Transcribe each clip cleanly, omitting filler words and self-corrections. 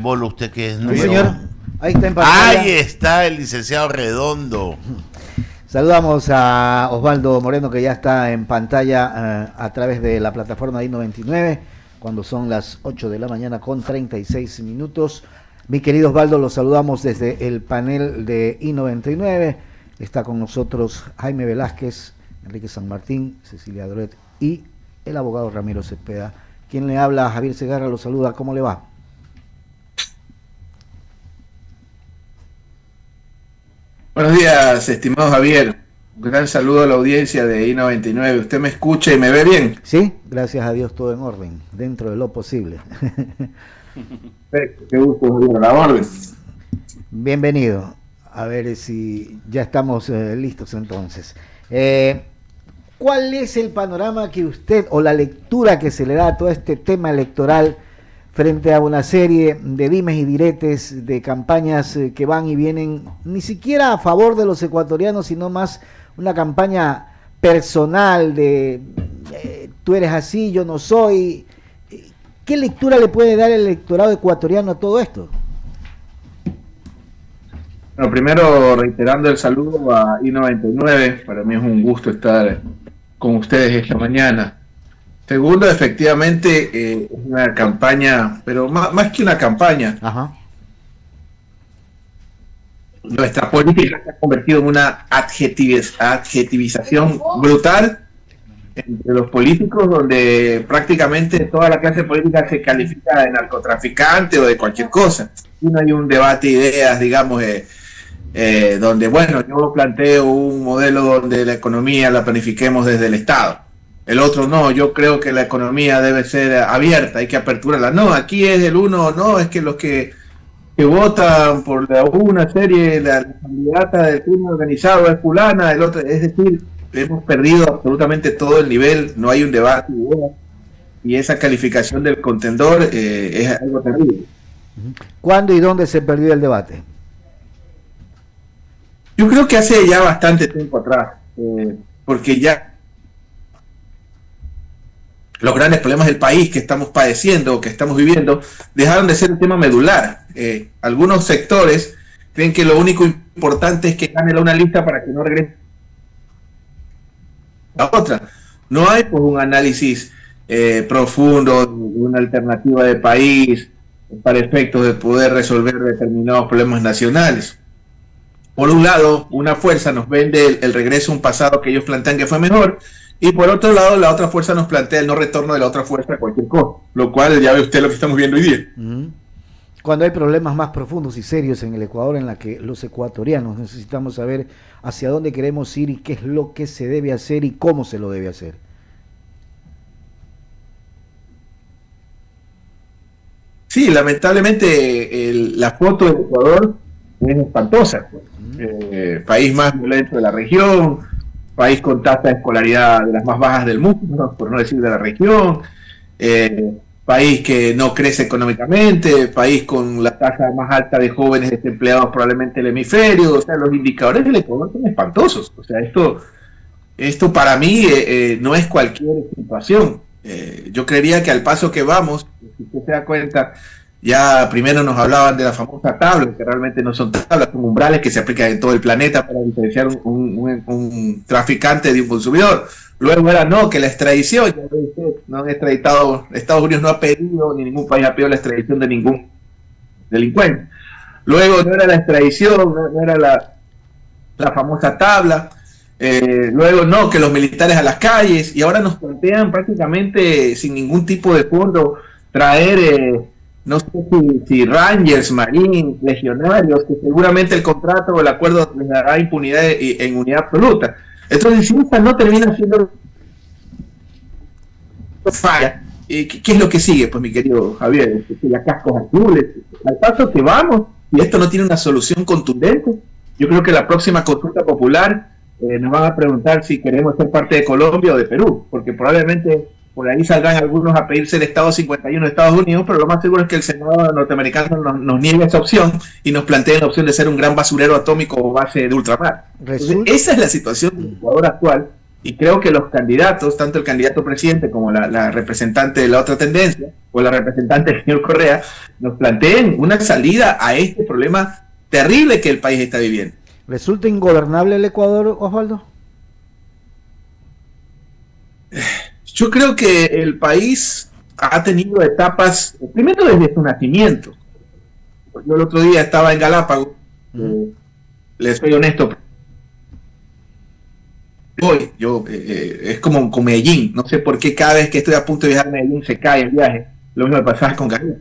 Bolo, usted que es Sí, nuevo. señor. Ahí está en pantalla. Ahí está el licenciado Redondo. Saludamos a Osvaldo Moreno, que ya está en pantalla a través de la plataforma de I99, cuando son las 8 de la mañana con 36 minutos. Mi querido Osvaldo, los saludamos desde el panel de I99. Está con nosotros Jaime Velázquez, Enrique San Martín, Cecilia Doret y el abogado Ramiro Cepeda. Quien le habla, Javier Segarra, lo saluda. ¿Cómo le va? Buenos días, estimado Javier. Un gran saludo a la audiencia de I99. ¿Usted me escucha y me ve bien? Sí, gracias a Dios, todo en orden, dentro de lo posible. Perfecto, qué gusto, Javier, a la orden. Bienvenido. A ver si ya estamos listos entonces. ¿Cuál es el panorama que usted, o la lectura que se le da a todo este tema electoral frente a una serie de dimes y diretes, de campañas que van y vienen, ni siquiera a favor de los ecuatorianos, sino más una campaña personal de tú eres así, yo no soy? ¿Qué lectura le puede dar el electorado ecuatoriano a todo esto? Bueno, primero reiterando el saludo a I99, para mí es un gusto estar con ustedes esta mañana. Segundo, efectivamente, es una campaña, pero más que una campaña. Ajá. Nuestra política se ha convertido en una adjetivización brutal entre los políticos, donde prácticamente toda la clase política se califica de narcotraficante o de cualquier cosa. Y no hay un debate de ideas, digamos, donde, bueno, yo planteo un modelo donde la economía la planifiquemos desde el Estado. El otro no, yo creo que la economía debe ser abierta, hay que aperturarla. No, aquí es el uno, no, es que los que votan por una serie, la candidata del crimen organizado es fulana, el otro, es decir, hemos perdido absolutamente todo el nivel, no hay un debate y esa calificación del contendor es algo terrible. ¿Cuándo y dónde se perdió el debate? Yo creo que hace ya bastante tiempo atrás, porque ya los grandes problemas del país que estamos padeciendo, que estamos viviendo, dejaron de ser un tema medular. Algunos sectores creen que lo único importante es que gane una lista para que no regrese a otra. No hay pues un análisis profundo, una alternativa de país para efectos de poder resolver determinados problemas nacionales. Por un lado, una fuerza nos vende el regreso a un pasado que ellos plantean que fue mejor, y por otro lado, la otra fuerza nos plantea el no retorno de la otra fuerza a cualquier cosa, lo cual ya ve usted lo que estamos viendo hoy día. Cuando hay problemas más profundos y serios en el Ecuador, en la que los ecuatorianos necesitamos saber hacia dónde queremos ir y qué es lo que se debe hacer y cómo se lo debe hacer. Sí, lamentablemente la foto del Ecuador es espantosa. País más violento de la región, país con tasa de escolaridad de las más bajas del mundo, por no decir de la región, país que no crece económicamente, país con la tasa más alta de jóvenes desempleados probablemente del hemisferio. O sea, los indicadores del Ecuador son espantosos. O sea, esto para mí no es cualquier situación. Yo creería que al paso que vamos, si usted se da cuenta, ya primero nos hablaban de la famosa tabla, que realmente no son tablas, son umbrales que se aplican en todo el planeta para diferenciar un traficante de un consumidor. Luego era no, que la extradición, ya ve usted, no han extraditado, Estados Unidos no ha pedido, ni ningún país ha pedido la extradición de ningún delincuente. Luego no era la extradición, no era la famosa tabla. Luego no, que los militares a las calles, y ahora nos plantean prácticamente sin ningún tipo de fondo traer no sé si Rangers, Marines, legionarios, que seguramente el contrato o el acuerdo les dará impunidad en unidad absoluta. Entonces, si esta no termina siendo falla, ¿qué es lo que sigue? Pues mi querido Javier, ya cascos azules, al paso que vamos, y esto no tiene una solución contundente. Yo creo que la próxima consulta popular nos van a preguntar si queremos ser parte de Colombia o de Perú, porque probablemente por ahí saldrán algunos a pedirse el Estado 51 de Estados Unidos, pero lo más seguro es que el Senado norteamericano nos niegue esa opción y nos plantee la opción de ser un gran basurero atómico o base de ultramar. Entonces, esa es la situación del Ecuador actual, y creo que los candidatos, tanto el candidato presidente como la representante de la otra tendencia, o la representante del señor Correa nos planteen una salida a este problema terrible que el país está viviendo. ¿Resulta ingobernable el Ecuador, Osvaldo? Yo creo que el país ha tenido etapas, primero desde su nacimiento. Yo el otro día estaba en Galápagos, les soy honesto, es como con Medellín, no sé por qué cada vez que estoy a punto de viajar a Medellín se cae el viaje, lo mismo me pasaba con Galápagos.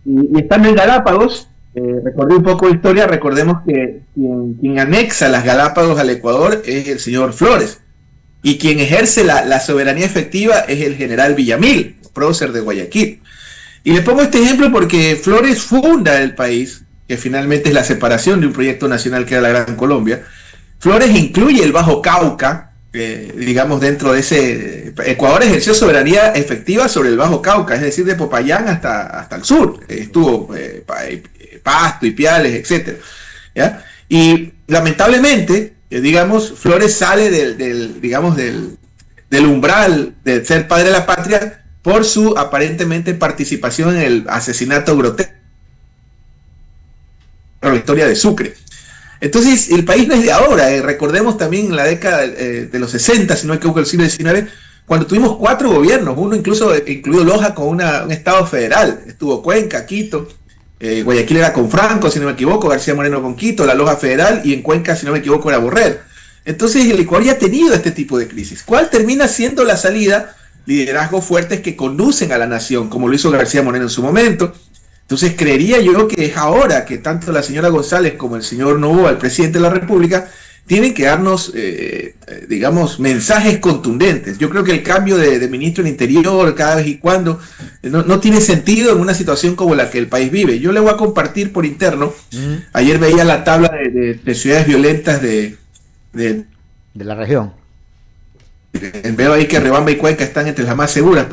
Y estando en Galápagos, recordé un poco de historia, recordemos que quien anexa las Galápagos al Ecuador es el señor Flores, y quien ejerce la soberanía efectiva es el general Villamil, prócer de Guayaquil. Y le pongo este ejemplo porque Flores funda el país, que finalmente es la separación de un proyecto nacional que era la Gran Colombia. Flores incluye el Bajo Cauca, digamos, dentro de ese... Ecuador ejerció soberanía efectiva sobre el Bajo Cauca, es decir, de Popayán hasta el sur. Estuvo Pasto, Ipiales, etcétera, ¿ya? Y lamentablemente, digamos, Flores sale del umbral de ser padre de la patria por su aparentemente participación en el asesinato grotesco de la historia de Sucre. Entonces, el país no es de ahora. Recordemos también en la década de los 60, si no me equivoco, el siglo XIX, cuando tuvimos 4 gobiernos, uno incluso incluido Loja con un estado federal. Estuvo Cuenca, Quito, Guayaquil era con Franco, si no me equivoco, García Moreno con Quito, la Loja federal, y en Cuenca, si no me equivoco, era Borrell. Entonces, el Ecuador ya ha tenido este tipo de crisis. ¿Cuál termina siendo la salida? Liderazgos fuertes que conducen a la nación, como lo hizo García Moreno en su momento. Entonces creería yo que es ahora que tanto la señora González como el señor Noboa, el presidente de la República, tienen que darnos, digamos, mensajes contundentes. Yo creo que el cambio de ministro del Interior cada vez y cuando no tiene sentido en una situación como la que el país vive. Yo le voy a compartir por interno. Ayer veía la tabla de ciudades violentas de la región. Veo ahí que Riobamba y Cuenca están entre las más seguras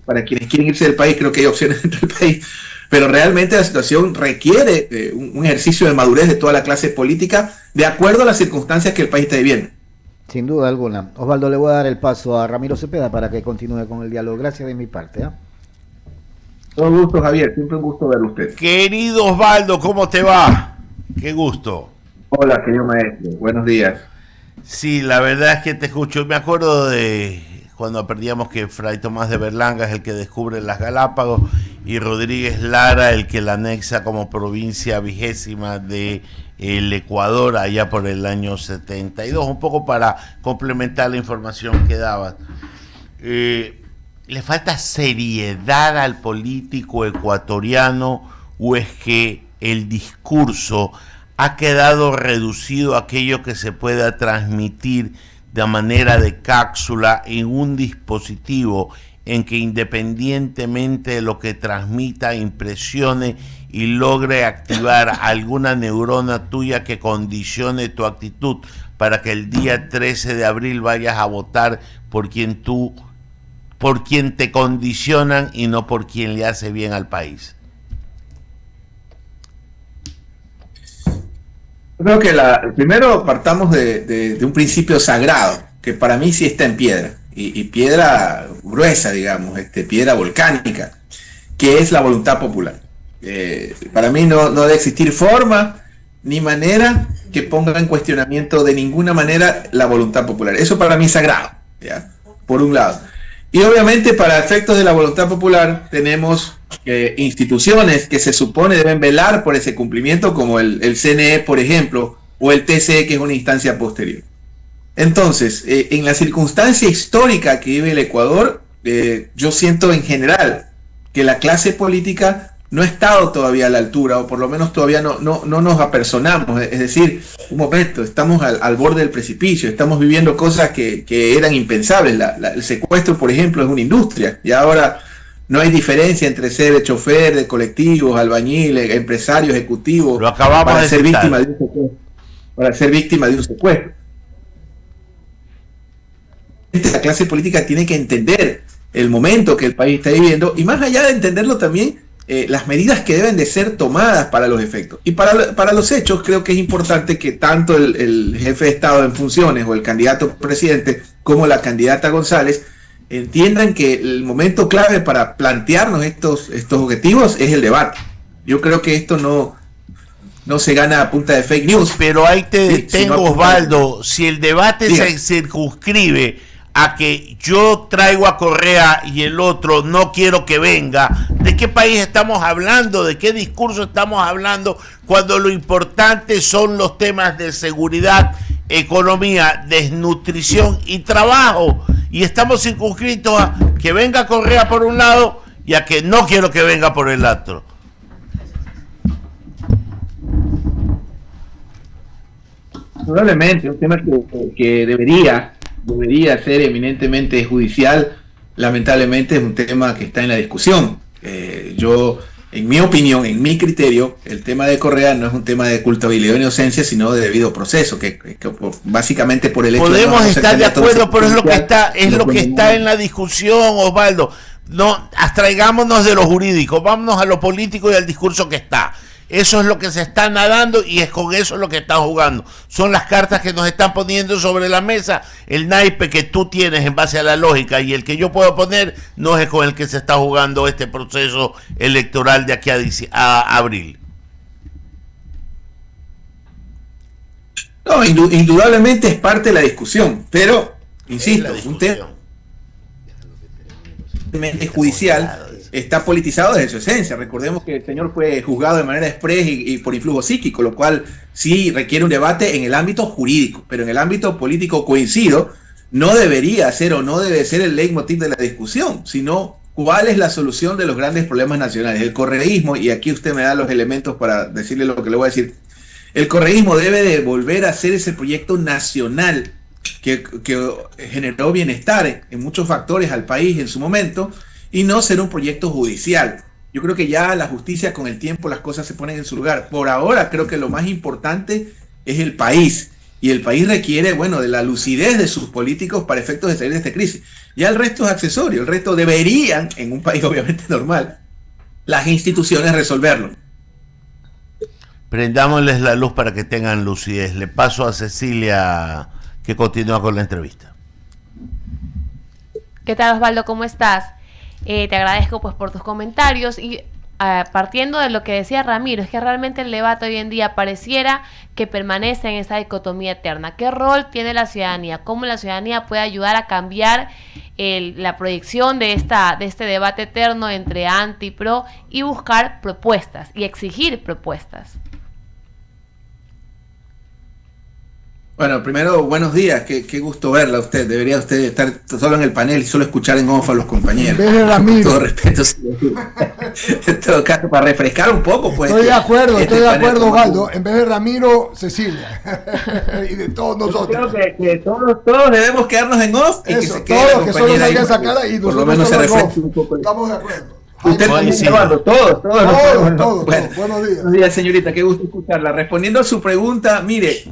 para quienes quieren irse del país. Creo que hay opciones dentro del país, pero realmente la situación requiere un ejercicio de madurez de toda la clase política de acuerdo a las circunstancias que el país está viviendo. Sin duda alguna. Osvaldo, le voy a dar el paso a Ramiro Cepeda para que continúe con el diálogo. Gracias de mi parte, ¿eh? Todo gusto, Javier, siempre un gusto verlo usted. Querido Osvaldo, ¿cómo te va? Qué gusto. Hola, querido maestro, buenos días. Sí, la verdad es que te escucho. Me acuerdo de cuando aprendíamos que Fray Tomás de Berlanga es el que descubre las Galápagos y Rodríguez Lara el que la anexa como provincia 20ª de el Ecuador allá por el año 72. Un poco para complementar la información que dabas. ¿Le falta seriedad al político ecuatoriano o es que el discurso ha quedado reducido a aquello que se pueda transmitir de manera de cápsula en un dispositivo en que independientemente de lo que transmita, impresione y logre activar alguna neurona tuya que condicione tu actitud para que el día 13 de abril vayas a votar por quien te condicionan y no por quien le hace bien al país? Creo que primero partamos de un principio sagrado, que para mí sí está en piedra, y piedra gruesa, digamos, piedra volcánica, que es la voluntad popular. Para mí no debe existir forma ni manera que ponga en cuestionamiento de ninguna manera la voluntad popular. Eso para mí es sagrado, ¿ya? Por un lado. Y obviamente para efectos de la voluntad popular tenemos instituciones que se supone deben velar por ese cumplimiento, como el CNE, por ejemplo, o el TCE, que es una instancia posterior. Entonces, en la circunstancia histórica que vive el Ecuador, yo siento en general que la clase política no ha estado todavía a la altura, o por lo menos todavía no nos apersonamos. Es decir, un momento, estamos al borde del precipicio, estamos viviendo cosas que eran impensables. El secuestro, por ejemplo, es una industria, y ahora no hay diferencia entre ser chofer de colectivos, albañiles, empresario, ejecutivo, lo acabamos para de ser citar. víctima de un secuestro. Para ser víctima de un secuestro. La clase política tiene que entender el momento que el país está viviendo, y más allá de entenderlo también, las medidas que deben de ser tomadas para los efectos. Y para los hechos, creo que es importante que tanto el jefe de Estado en funciones o el candidato presidente como la candidata González entiendan que el momento clave para plantearnos estos objetivos es el debate. Yo creo que esto no se gana a punta de fake news. Pero ahí te detengo, sino Osvaldo. Si el debate se circunscribe a que yo traigo a Correa y el otro no quiero que venga, ¿de qué país estamos hablando? ¿De qué discurso estamos hablando? Cuando lo importante son los temas de seguridad, economía, desnutrición y trabajo. Y estamos circunscritos a que venga Correa por un lado y a que no quiero que venga por el otro. Probablemente, un tema que debería ser eminentemente judicial, lamentablemente es un tema que está en la discusión. Yo, en mi opinión, en mi criterio, el tema de Correa no es un tema de culpabilidad o inocencia, sino de debido proceso, que básicamente por el hecho podemos de estar de acuerdo, pero es lo que está en la discusión, Osvaldo. No, abstraigámonos de lo jurídico, vámonos a lo político y al discurso que está. Eso es lo que se está nadando y es con eso lo que está jugando. Son las cartas que nos están poniendo sobre la mesa. El naipe que tú tienes en base a la lógica y el que yo puedo poner no es con el que se está jugando este proceso electoral de aquí a abril. No, indudablemente es parte de la discusión, pero, insisto, un tema judicial está politizado desde su esencia. Recordemos que el señor fue juzgado de manera express y por influjo psíquico, lo cual sí requiere un debate en el ámbito jurídico, pero en el ámbito político coincido, no debería ser o no debe ser el leitmotiv de la discusión, sino cuál es la solución de los grandes problemas nacionales. El correísmo, y aquí usted me da los elementos para decirle lo que le voy a decir, el correísmo debe de volver a ser ese proyecto nacional que generó bienestar en muchos factores al país en su momento, y no ser un proyecto judicial. Yo creo que ya la justicia, con el tiempo las cosas se ponen en su lugar. Por ahora creo que lo más importante es el país, y el país requiere, bueno, de la lucidez de sus políticos para efectos de salir de esta crisis. Ya el resto es accesorio, el resto deberían, en un país obviamente normal, las instituciones resolverlo. Prendámosles la luz para que tengan lucidez. Le paso a Cecilia, que continúa con la entrevista. ¿Qué tal, Osvaldo? ¿Cómo estás? Te agradezco pues por tus comentarios y partiendo de lo que decía Ramiro, es que realmente el debate hoy en día pareciera que permanece en esa dicotomía eterna. ¿Qué rol tiene la ciudadanía? ¿Cómo la ciudadanía puede ayudar a cambiar la proyección de este debate eterno entre anti y pro y buscar propuestas y exigir propuestas? Bueno, primero, buenos días, qué gusto verla a usted. Debería usted estar solo en el panel y solo escuchar en off a los compañeros. En vez de Ramiro. Con todo respeto, en todo caso, para refrescar un poco, pues. Estoy de acuerdo, Osvaldo. En vez de Ramiro, Cecilia. Y de todos nosotros. Yo creo que todos debemos quedarnos en off y eso, que se quede todos, que solo salga esa cara y por lo nosotros menos se refresque off. un poco. Estamos de acuerdo. Usted también, sí. Eduardo, todos. Bueno, Buenos días, señorita, qué gusto escucharla. Respondiendo a su pregunta, mire,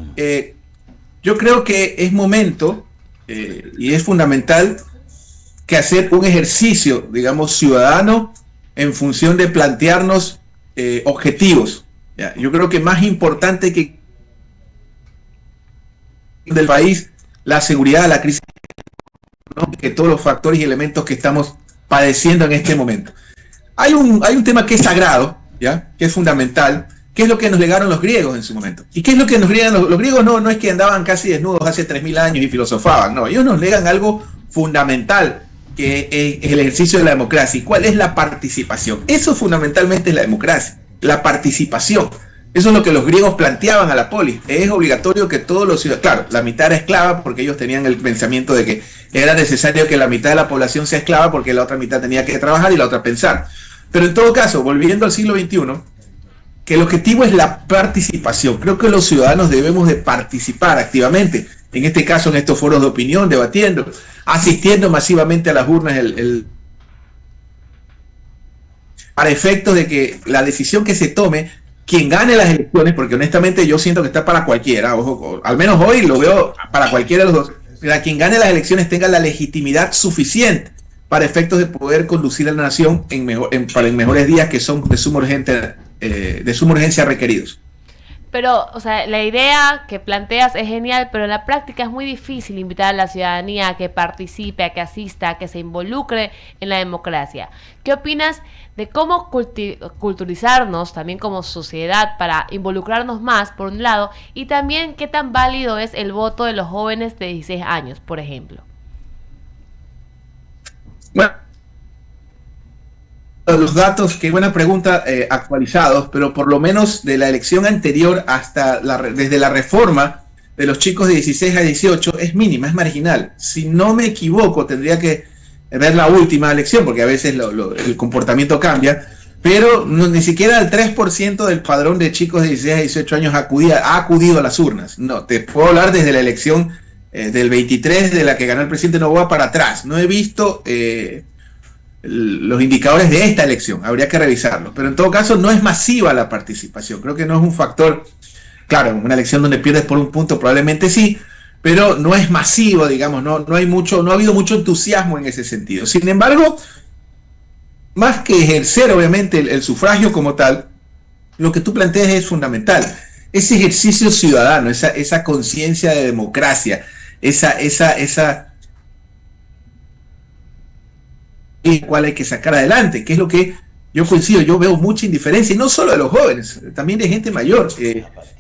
yo creo que es momento y es fundamental que hacer un ejercicio, digamos, ciudadano en función de plantearnos objetivos. ¿Ya? Yo creo que más importante que del país, la seguridad, la crisis, ¿no? Que todos los factores y elementos que estamos padeciendo en este momento. Hay un tema que es sagrado, ¿ya? Que es fundamental. ¿Qué es lo que nos legaron los griegos en su momento? ¿Y qué es lo que nos legan los griegos? No es que andaban casi desnudos hace 3000 años y filosofaban, no, ellos nos legan algo fundamental, que es el ejercicio de la democracia. ¿Y cuál es la participación? Eso fundamentalmente es la democracia, la participación. Eso es lo que los griegos planteaban a la polis. Es obligatorio que todos los ciudadanos, claro, la mitad era esclava porque ellos tenían el pensamiento de que era necesario que la mitad de la población sea esclava porque la otra mitad tenía que trabajar y la otra pensar. Pero en todo caso, volviendo al siglo XXI, que el objetivo es la participación. Creo que los ciudadanos debemos de participar activamente, en este caso en estos foros de opinión, debatiendo, asistiendo masivamente a las urnas, para efectos de que la decisión que se tome, quien gane las elecciones, porque honestamente yo siento que está para cualquiera, ojo, al menos hoy lo veo para cualquiera de los dos, pero quien gane las elecciones tenga la legitimidad suficiente para efectos de poder conducir a la nación en mejores días que son de suma urgencia requeridos. Pero, o sea, la idea que planteas es genial, pero en la práctica es muy difícil invitar a la ciudadanía a que participe, a que asista, a que se involucre en la democracia. ¿Qué opinas de cómo culturizarnos también como sociedad para involucrarnos más, por un lado, y también qué tan válido es el voto de los jóvenes de 16 años, por ejemplo? Bueno, los datos, qué buena pregunta, actualizados, pero por lo menos de la elección anterior hasta desde la reforma de los chicos de 16 a 18 es mínima, es marginal. Si no me equivoco, tendría que ver la última elección, porque a veces el comportamiento cambia, pero ni siquiera el 3% del padrón de chicos de 16 a 18 años ha acudido a las urnas. No, te puedo hablar desde la elección del 23, de la que ganó el presidente Noboa para atrás. No he visto los indicadores de esta elección, habría que revisarlos, pero en todo caso no es masiva la participación, creo que no es un factor, claro, en una elección donde pierdes por un punto probablemente sí, pero no es masivo, digamos, no ha habido mucho entusiasmo en ese sentido. Sin embargo, más que ejercer obviamente el sufragio como tal, lo que tú planteas es fundamental, ese ejercicio ciudadano, esa conciencia de democracia, esa cual hay que sacar adelante, que es lo que yo coincido, yo veo mucha indiferencia, y no solo de los jóvenes, también de gente mayor.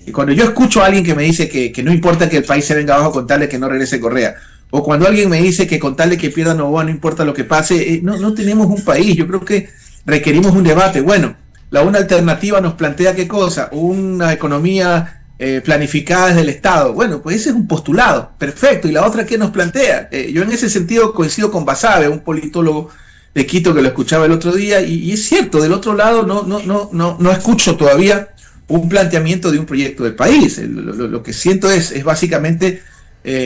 Y cuando yo escucho a alguien que me dice que no importa que el país se venga abajo con tal de que no regrese Correa, o cuando alguien me dice que con tal de que pierda Noboa no importa lo que pase, no tenemos un país. Yo creo que requerimos un debate. Bueno, la una alternativa nos plantea qué cosa, una economía planificada desde el Estado. Bueno, pues ese es un postulado, perfecto. ¿Y la otra qué nos plantea? Yo en ese sentido coincido con Basabe, un politólogo de Quito que lo escuchaba el otro día, y es cierto, del otro lado no escucho todavía un planteamiento de un proyecto de país. Lo que siento es básicamente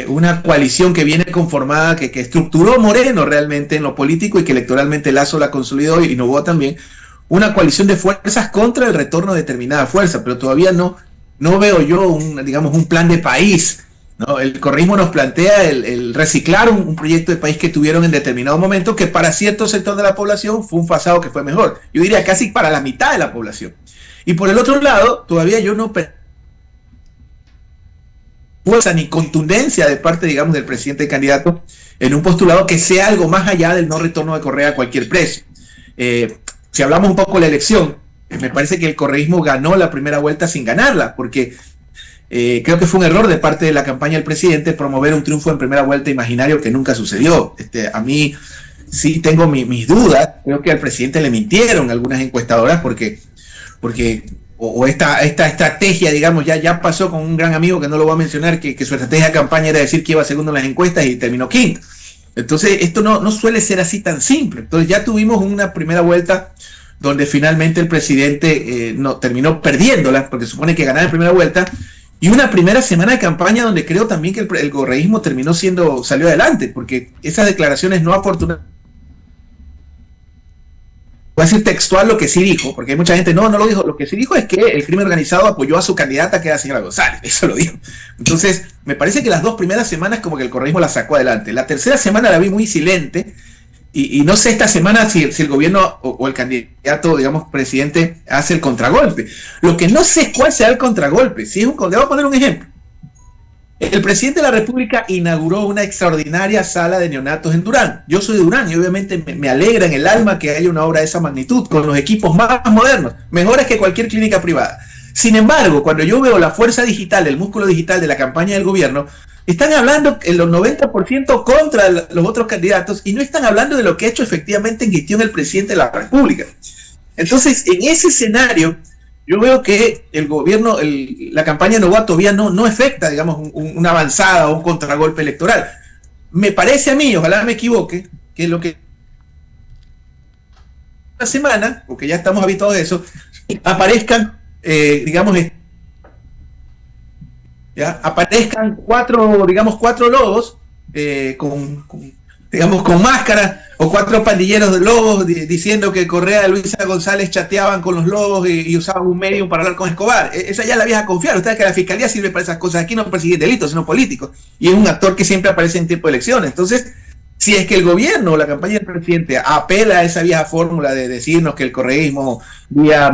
una coalición que viene conformada, que estructuró Moreno realmente en lo político y que electoralmente Lazo la consolidó y Noboa también, una coalición de fuerzas contra el retorno de determinada fuerza, pero todavía no veo yo un plan de país, ¿no? El correísmo nos plantea el reciclar un proyecto de país que tuvieron en determinado momento, que para cierto sector de la población fue un pasado que fue mejor. Yo diría casi para la mitad de la población. Y por el otro lado, todavía yo no fuerza ni contundencia de parte, digamos, del presidente candidato en un postulado que sea algo más allá del no retorno de Correa a cualquier precio. Si hablamos un poco de la elección, me parece que el correísmo ganó la primera vuelta sin ganarla, porque creo que fue un error de parte de la campaña del presidente promover un triunfo en primera vuelta imaginario que nunca sucedió. A mí sí tengo mis dudas, creo que al presidente le mintieron algunas encuestadoras porque esta estrategia, digamos, ya pasó con un gran amigo que no lo voy a mencionar, que su estrategia de campaña era decir que iba segundo en las encuestas y terminó quinto. Entonces esto no suele ser así tan simple. Entonces ya tuvimos una primera vuelta donde finalmente el presidente terminó perdiéndola, porque supone que ganaba en primera vuelta, y una primera semana de campaña donde creo también que el correísmo salió adelante, porque esas declaraciones no afortunadas. Voy a decir textual lo que sí dijo, porque hay mucha gente, no lo dijo. Lo que sí dijo es que el crimen organizado apoyó a su candidata, que era la señora González. Eso lo dijo. Entonces, me parece que las 2 primeras semanas como que el correísmo la sacó adelante. La tercera semana la vi muy silente, y no sé esta semana si el gobierno o el candidato, digamos, presidente, hace el contragolpe. Lo que no sé es cuál será el contragolpe. Le voy a poner un ejemplo. El presidente de la República inauguró una extraordinaria sala de neonatos en Durán. Yo soy de Durán y obviamente me alegra en el alma que haya una obra de esa magnitud, con los equipos más modernos, mejores que cualquier clínica privada. Sin embargo, cuando yo veo la fuerza digital, el músculo digital de la campaña del gobierno, están hablando en los 90% contra los otros candidatos y no están hablando de lo que ha hecho efectivamente en gestión el presidente de la República. Entonces, en ese escenario, yo veo que el gobierno, la campaña de Noboa todavía no efecta, digamos, una avanzada o un contragolpe electoral. Me parece a mí, ojalá me equivoque, que lo que una semana, porque ya estamos habituados a eso, aparezcan, aparezcan cuatro lobos con máscara, o 4 pandilleros de lobos diciendo que Correa y Luisa González chateaban con los lobos y usaban un medium para hablar con Escobar. Esa ya es la vieja confiar. Ustedes que la fiscalía sirve para esas cosas. Aquí no persiguen delitos, sino políticos. Y es un actor que siempre aparece en tiempo de elecciones. Entonces, si es que el gobierno o la campaña del presidente apela a esa vieja fórmula de decirnos que el correísmo vía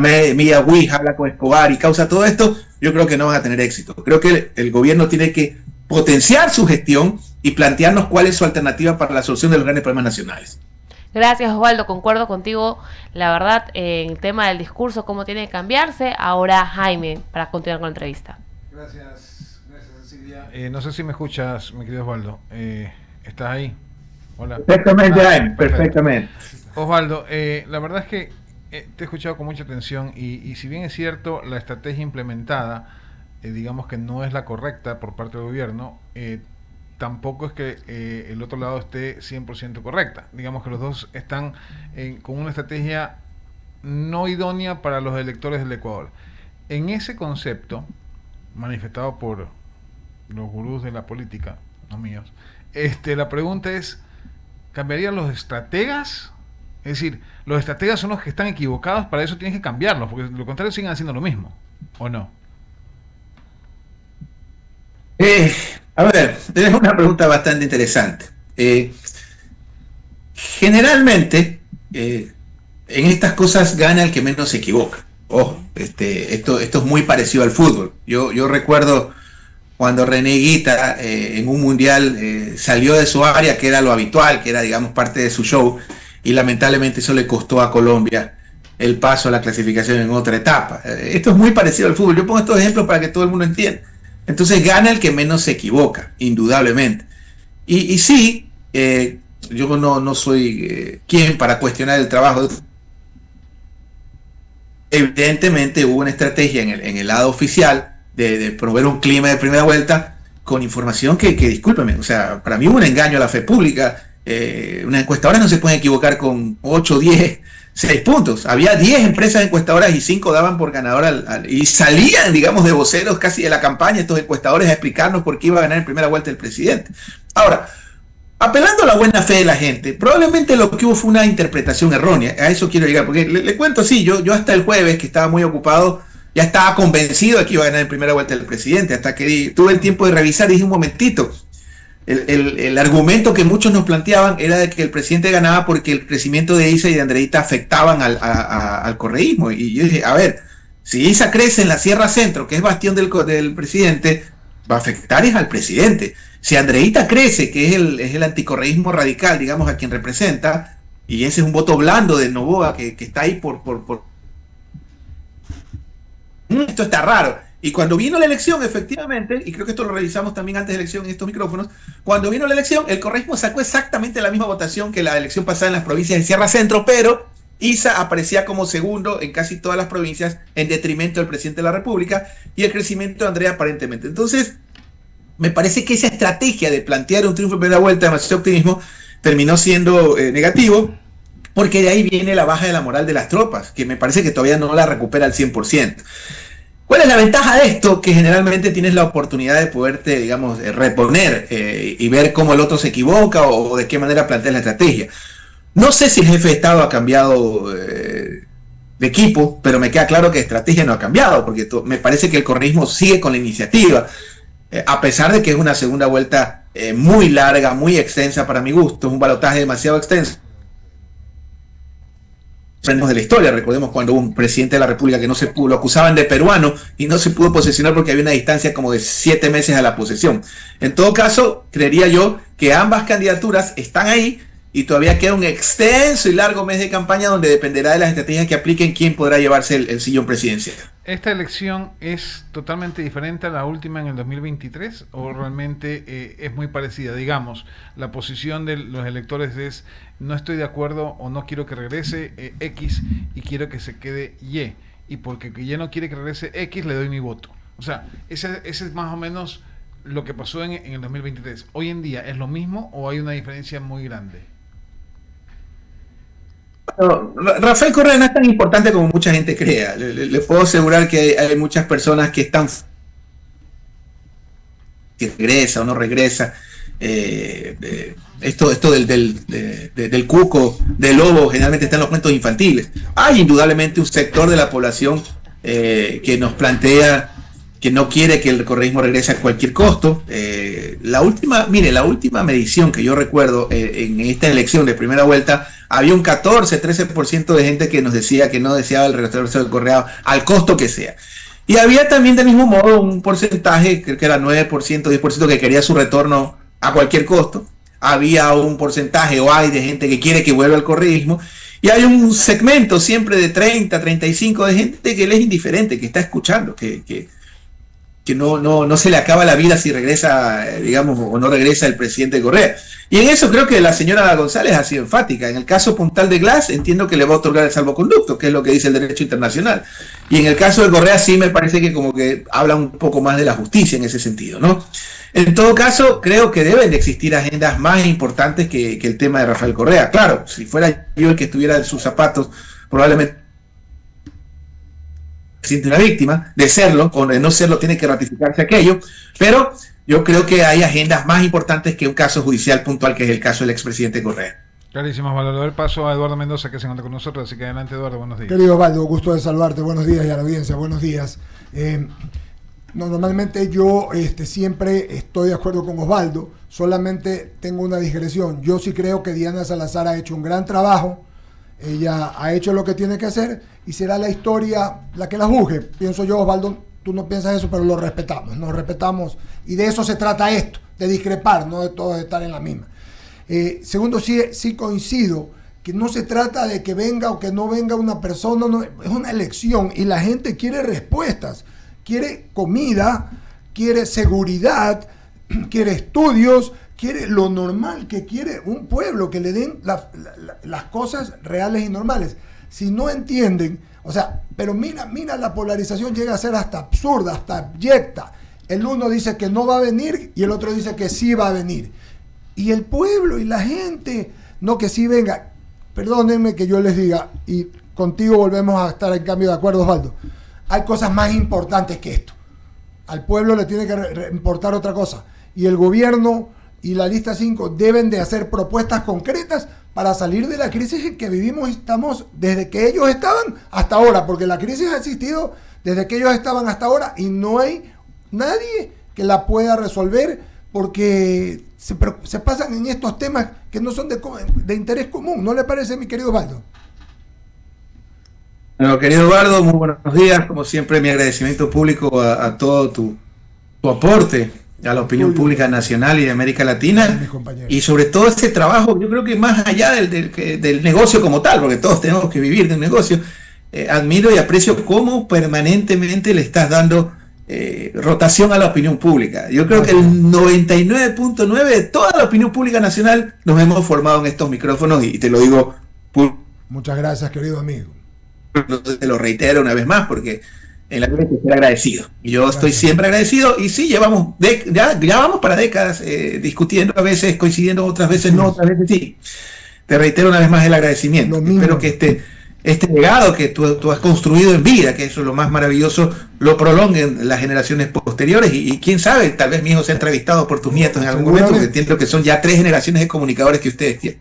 Ouija habla con Escobar y causa todo esto, yo creo que no van a tener éxito. Creo que el gobierno tiene que potenciar su gestión y plantearnos cuál es su alternativa para la solución de los grandes problemas nacionales. Gracias, Osvaldo, concuerdo contigo, la verdad, en el tema del discurso, cómo tiene que cambiarse. Ahora Jaime, para continuar con la entrevista. Gracias Cecilia. No sé si me escuchas, mi querido Osvaldo. ¿Estás ahí? Hola. Perfectamente, Jaime, perfectamente. Osvaldo, la verdad es que te he escuchado con mucha atención y si bien es cierto, la estrategia implementada, digamos que no es la correcta por parte del gobierno, tampoco es que el otro lado esté 100% correcta. Digamos que los dos están con una estrategia no idónea para los electores del Ecuador. En ese concepto, manifestado por los gurús de la política, no míos, la pregunta es, ¿cambiarían los estrategas? Es decir, los estrategas son los que están equivocados, para eso tienes que cambiarlos, porque de lo contrario siguen haciendo lo mismo, ¿o no? A ver, tenemos una pregunta bastante interesante. Generalmente, en estas cosas gana el que menos se equivoca. Ojo, esto es muy parecido al fútbol. Yo recuerdo cuando René Higuita en un mundial salió de su área, que era lo habitual, que era, digamos, parte de su show, y lamentablemente eso le costó a Colombia el paso a la clasificación en otra etapa. Esto es muy parecido al fútbol. Yo pongo estos ejemplos para que todo el mundo entienda. Entonces gana el que menos se equivoca, indudablemente. Y sí, yo no soy quien para cuestionar el trabajo. Evidentemente hubo una estrategia en el lado oficial de proveer un clima de primera vuelta con información que discúlpeme, o sea, para mí hubo un engaño a la fe pública. Unas encuestadoras no se pueden equivocar con 8, 10, 6 puntos. Había 10 empresas encuestadoras y 5 daban por ganador y salían, digamos, de voceros casi de la campaña estos encuestadores a explicarnos por qué iba a ganar en primera vuelta el presidente. Ahora, apelando a la buena fe de la gente, probablemente lo que hubo fue una interpretación errónea. A eso quiero llegar, porque le cuento así, yo hasta el jueves, que estaba muy ocupado, ya estaba convencido de que iba a ganar en primera vuelta el presidente, hasta que tuve el tiempo de revisar y dije, un momentito, el argumento que muchos nos planteaban era de que el presidente ganaba porque el crecimiento de Isa y de Andreita afectaban al correísmo. Y yo dije, a ver, si Isa crece en la Sierra Centro, que es bastión del presidente, va a afectar es al presidente. Si Andreita crece, que es el anticorreísmo radical, digamos, a quien representa, y ese es un voto blando de Noboa que está ahí por... Esto está raro. Y cuando vino la elección, efectivamente, y creo que esto lo revisamos también antes de la elección en estos micrófonos, cuando vino la elección, el correísmo sacó exactamente la misma votación que la elección pasada en las provincias de Sierra Centro, pero Isa aparecía como segundo en casi todas las provincias en detrimento del presidente de la República y el crecimiento de Andrea aparentemente. Entonces, me parece que esa estrategia de plantear un triunfo en primera vuelta, demasiado optimismo, terminó siendo negativo, porque de ahí viene la baja de la moral de las tropas, que me parece que todavía no la recupera al 100%. ¿Cuál es la ventaja de esto? Que generalmente tienes la oportunidad de poderte, digamos, reponer y ver cómo el otro se equivoca o de qué manera plantea la estrategia. No sé si el jefe de Estado ha cambiado de equipo, pero me queda claro que estrategia no ha cambiado, porque me parece que el correísmo sigue con la iniciativa, a pesar de que es una segunda vuelta muy larga, muy extensa para mi gusto, es un balotaje demasiado extenso. De la historia, recordemos cuando hubo un presidente de la República que no se pudo, lo acusaban de peruano y no se pudo posesionar porque había una distancia como de 7 meses a la posesión. En todo caso, creería yo que ambas candidaturas están ahí y todavía queda un extenso y largo mes de campaña donde dependerá de las estrategias que apliquen quién podrá llevarse el sillón presidencial. ¿Esta elección es totalmente diferente a la última en el 2023 o realmente es muy parecida? Digamos, la posición de los electores es no estoy de acuerdo o no quiero que regrese X y quiero que se quede y porque ya no quiere que regrese X le doy mi voto. O sea, ese es más o menos lo que pasó en el 2023. ¿Hoy en día es lo mismo o hay una diferencia muy grande? No, Rafael Correa no es tan importante como mucha gente crea. Le puedo asegurar que hay muchas personas que están si regresa o no regresa. Esto del cuco, del lobo, generalmente está en los cuentos infantiles. Hay indudablemente un sector de la población que nos plantea que no quiere que el correísmo regrese a cualquier costo. La última medición que yo recuerdo en esta elección de primera vuelta, había un 14-13% de gente que nos decía que no deseaba el regreso del Correa al costo que sea. Y había también del mismo modo un porcentaje, creo que era 9%, 10% que quería su retorno a cualquier costo. Había un porcentaje o hay de gente que quiere que vuelva al correísmo. Y hay un segmento siempre de 30, 35 de gente que le es indiferente, que está escuchando, que no se le acaba la vida si regresa, digamos, o no regresa el presidente Correa. Y en eso creo que la señora González ha sido enfática. En el caso puntual de Glass, entiendo que le va a otorgar el salvoconducto, que es lo que dice el derecho internacional. Y en el caso de Correa sí me parece que como que habla un poco más de la justicia en ese sentido, ¿no? En todo caso, creo que deben de existir agendas más importantes que el tema de Rafael Correa. Claro, si fuera yo el que estuviera en sus zapatos, probablemente siente una víctima. De serlo o de no serlo, tiene que ratificarse aquello. Pero yo creo que hay agendas más importantes que un caso judicial puntual, que es el caso del expresidente Correa. Clarísimo, Osvaldo. Le doy el paso a Eduardo Mendoza, que se encuentra con nosotros. Así que adelante, Eduardo, buenos días. Querido Osvaldo, gusto de saludarte. Buenos días y a la audiencia, buenos días. Normalmente yo siempre estoy de acuerdo con Osvaldo, solamente tengo una digresión. Yo sí creo que Diana Salazar ha hecho un gran trabajo, ella ha hecho lo que tiene que hacer y será la historia la que la juzgue. Pienso yo, Osvaldo, tú no piensas eso, pero lo respetamos, nos respetamos y de eso se trata esto, de discrepar, no de todos estar en la misma. Segundo, sí coincido que no se trata de que venga o que no venga una persona, no, es una elección y la gente quiere respuestas. Quiere comida, quiere seguridad, quiere estudios, quiere lo normal que quiere un pueblo, que le den las cosas reales y normales. Si no entienden, o sea, pero mira, la polarización llega a ser hasta absurda, hasta abyecta. El uno dice que no va a venir y el otro dice que sí va a venir. Y el pueblo y la gente, no que sí venga. Perdónenme que yo les diga, y contigo volvemos a estar en cambio de acuerdo, Osvaldo. Hay cosas más importantes que esto. Al pueblo le tiene que importar otra cosa. Y el gobierno y la lista 5 deben de hacer propuestas concretas para salir de la crisis en que vivimos y estamos desde que ellos estaban hasta ahora. Porque la crisis ha existido desde que ellos estaban hasta ahora y no hay nadie que la pueda resolver porque se pasan en estos temas que no son de interés común. ¿No le parece, mi querido Osvaldo? Bueno, querido Eduardo, muy buenos días. Como siempre, mi agradecimiento público a todo tu aporte a la opinión pública nacional y de América Latina. Y sobre todo este trabajo, yo creo que más allá del negocio como tal, porque todos tenemos que vivir de un negocio, admiro y aprecio cómo permanentemente le estás dando rotación a la opinión pública. Yo creo que el 99.9 de toda la opinión pública nacional nos hemos formado en estos micrófonos y te lo digo. Muchas gracias, querido amigo. Te lo reitero una vez más porque en la vida hay que ser agradecido y yo estoy siempre agradecido y sí, ya vamos para décadas discutiendo, a veces coincidiendo, otras veces no, otras veces sí. Te reitero una vez más el agradecimiento. Espero que este legado que tú has construido en vida, que eso es lo más maravilloso, lo prolonguen las generaciones posteriores y quién sabe, tal vez mi hijo sea entrevistado por tus nietos en algún momento, porque entiendo que son ya 3 generaciones de comunicadores que ustedes tienen.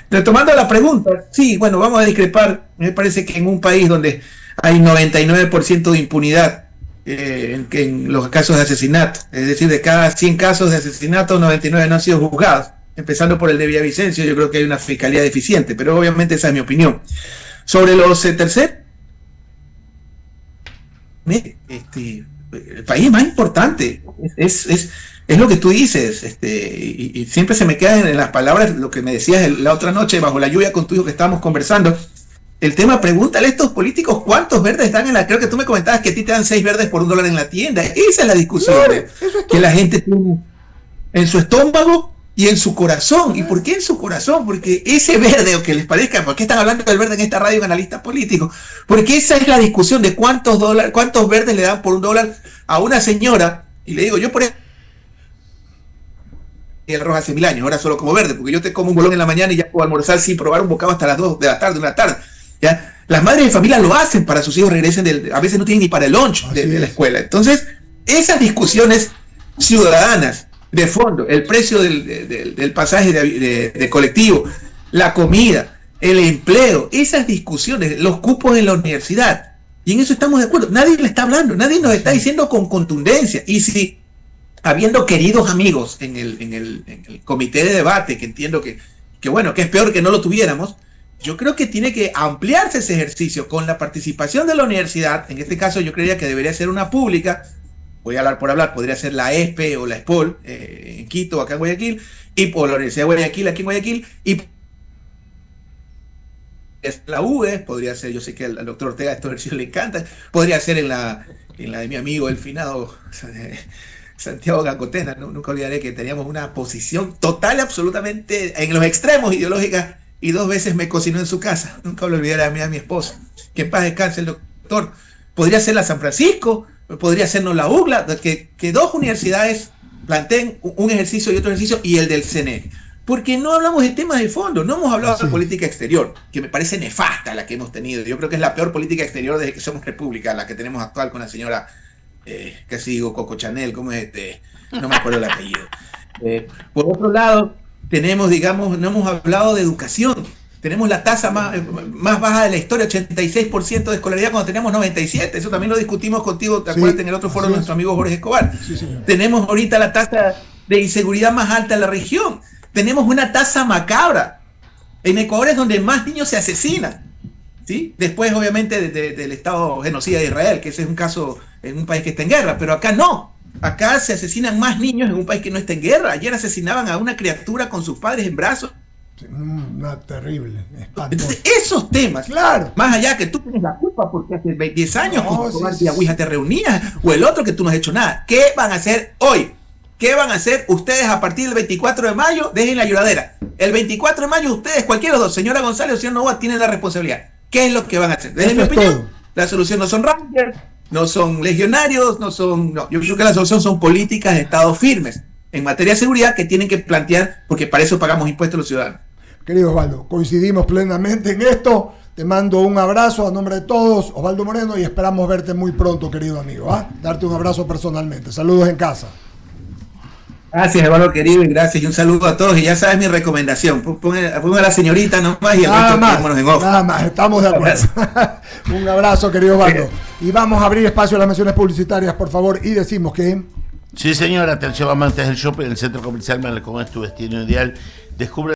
Retomando la pregunta, sí, bueno, vamos a discrepar. Me parece que en un país donde hay 99% de impunidad en los casos de asesinato, es decir, de cada 100 casos de asesinato, 99 no han sido juzgados, empezando por el de Villavicencio, yo creo que hay una fiscalía deficiente, pero obviamente esa es mi opinión. Sobre los terceros, el país más importante es lo que tú dices, y siempre se me quedan en las palabras lo que me decías la otra noche bajo la lluvia con tu hijo que estábamos conversando. El tema, pregúntale a estos políticos cuántos verdes dan creo que tú me comentabas que a ti te dan 6 verdes por $1 en la tienda. Esa es la discusión que la gente tiene en su estómago y en su corazón. ¿Y por qué en su corazón? Porque ese verde, o que les parezca, ¿por qué están hablando del verde en esta radio en analistas políticos? Porque esa es la discusión de cuántos verdes le dan por $1 a una señora. Y le digo, yo por ejemplo, el arroz hace 1000 años, ahora solo como verde, porque yo te como un bolón en la mañana y ya puedo almorzar sin probar un bocado hasta las 2 de la tarde, una tarde. ¿Ya? Las madres de familia lo hacen para sus hijos regresen, a veces no tienen ni para el lunch de la escuela. Entonces, esas discusiones ciudadanas, de fondo, el precio del pasaje de colectivo, la comida, el empleo, esas discusiones, los cupos en la universidad, y en eso estamos de acuerdo. Nadie le está hablando, nadie nos está diciendo con contundencia. Y si, habiendo queridos amigos en el comité de debate, que entiendo que bueno, que es peor que no lo tuviéramos, yo creo que tiene que ampliarse ese ejercicio con la participación de la universidad. En este caso yo creería que debería ser una pública, voy a hablar por hablar, podría ser la ESPE o la ESPOL en Quito o acá en Guayaquil, y por la Universidad de Guayaquil aquí en Guayaquil, y la UVE, podría ser, yo sé que al doctor Ortega estos ejercicios le encantan, podría ser en la de mi amigo el finado Santiago Gacotena, ¿no? Nunca olvidaré que teníamos una posición total, absolutamente en los extremos ideológicas, y 2 veces me cocinó en su casa, nunca lo olvidaré a mi esposa, que en paz descanse el doctor. Podría ser la San Francisco, podría sernos la UGLA, que 2 universidades planteen un ejercicio y otro ejercicio, y el del CNE. Porque no hablamos de temas de fondo, no hemos hablado de política exterior, que me parece nefasta la que hemos tenido. Yo creo que es la peor política exterior desde que somos república, la que tenemos actual con la señora, casi digo Coco Chanel, ¿cómo es no me acuerdo el apellido. Por otro lado, tenemos, digamos, no hemos hablado de educación. Tenemos la tasa más baja de la historia, 86% de escolaridad cuando teníamos 97%. Eso también lo discutimos contigo, ¿te acuerdas? En el otro foro de nuestro amigo Jorge Escobar. Sí, tenemos ahorita la tasa de inseguridad más alta de la región. Tenemos una tasa macabra. En Ecuador es donde más niños se asesinan, ¿sí? Después, obviamente, del Estado genocida de Israel, que ese es un caso en un país que está en guerra, pero acá no. Acá se asesinan más niños en un país que no está en guerra. Ayer asesinaban a una criatura con sus padres en brazos. Una terrible, espantoso. Entonces, esos temas, claro, más allá que tú tienes la culpa porque hace 10 años con Ouija te reunías, o el otro que tú no has hecho nada. ¿Qué van a hacer hoy? ¿Qué van a hacer ustedes a partir del 24 de mayo? Dejen la lloradera. El 24 de mayo ustedes, cualquiera de los dos, señora González o señor Novoa, tienen la responsabilidad. ¿Qué es lo que van a hacer? Desde mi opinión, la solución no son Rangers, no son legionarios, yo creo que la solución son políticas de Estado firmes en materia de seguridad que tienen que plantear, porque para eso pagamos impuestos los ciudadanos. Querido Osvaldo, coincidimos plenamente en esto. Te mando un abrazo a nombre de todos, Osvaldo Moreno, y esperamos verte muy pronto, querido amigo. Darte un abrazo personalmente. Saludos en casa. Gracias, Eduardo querido, y gracias, y un saludo a todos. Y ya sabes mi recomendación, ponga a la señorita nomás y el resto quedémonos en off. Nada más, estamos de acuerdo. Un abrazo, querido Osvaldo. Y vamos a abrir espacio a las menciones publicitarias, por favor, y decimos que... Sí, señora, atención amantes del shopping, el centro comercial Malecón es tu destino ideal. Descubre